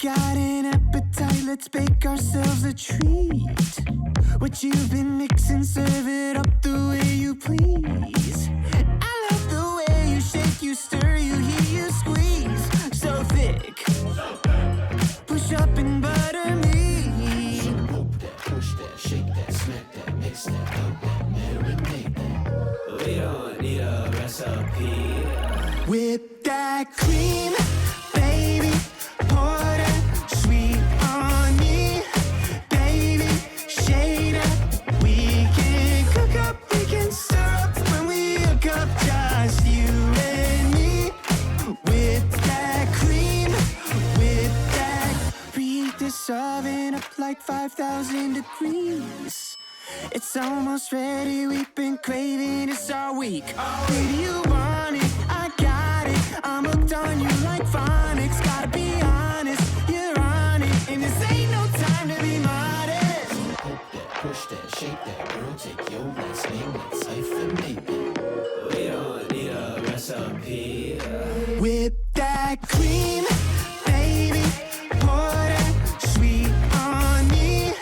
got an appetite, let's bake ourselves a treat. What you've been mixing, serve it up the way you please. I love the way you shake, you stir, you heat, you squeeze. So thick, push up and butter me. So poke that, push that, shake that, smack that, mix that, help that, marinate that. We don't need a recipe. Whip that cream, baby, pour that sweet on me. Baby, shade up, we can cook up, we can stir up when we hook up, just you and me. Whip that cream, whip that. Preheat this oven up like 5,000 degrees. It's almost ready, we've been craving this all week. Baby, you want it, I got it. I'm hooked on you like phonics. Gotta be honest, you're on it, and this ain't no time to be modest. Poke that, push that, shake that, girl, take your last name, let's hyphenate that. We don't need a recipe. Whip that cream, baby, pour that sweet on me.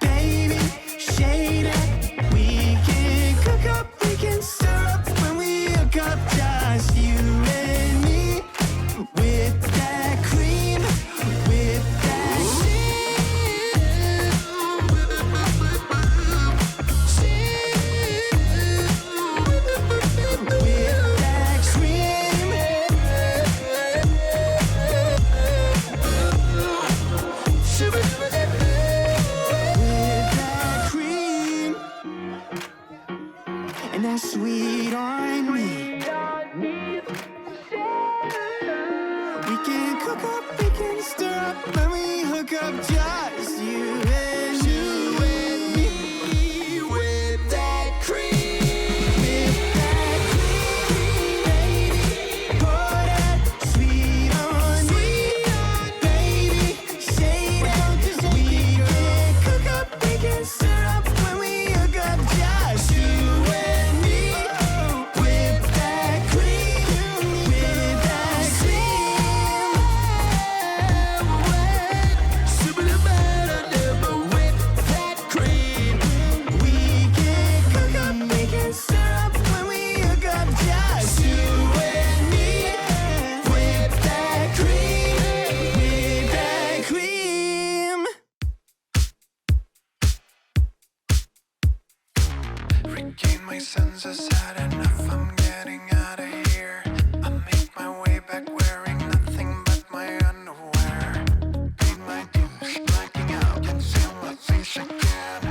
Baby, shade up, we can cook up, we can stir up when we hook up, just you and me. Whip that cream, whip that cream, and that sweet on me. We can cook up, we can stir up when we hook up, just you and me. With that cream, baby, pour that sweet on me. Baby, shade up, we can cook up, we can stir up when we hook up, just you and me. With that cream, with that cream. Super better never with that cream. We can cook up, we can stir up when we hook up, just you and me. With that cream, with that cream. Regain my senses, had enough, I'm getting out of here. I make my way back wearing nothing but my underwear. Paid my dues, blacking out, can feel my face again.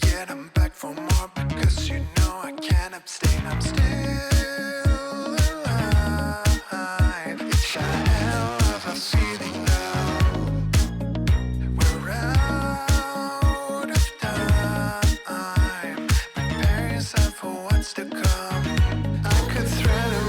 Yet I'm back for more because you know I can't abstain. I'm still alive. It's a hell of a feeling though. We're out of time. Prepare yourself for what's to come. I could thread a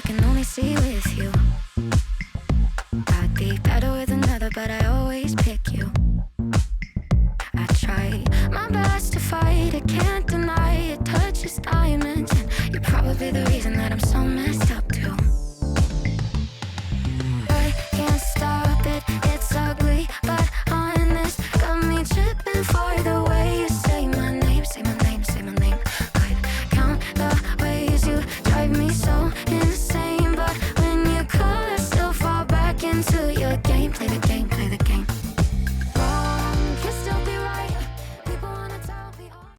can only see with you. I'd be better with another, but I always pick you. I try my best to fight it, can't deny it touches diamonds. And you're probably the reason that I'm so messed up.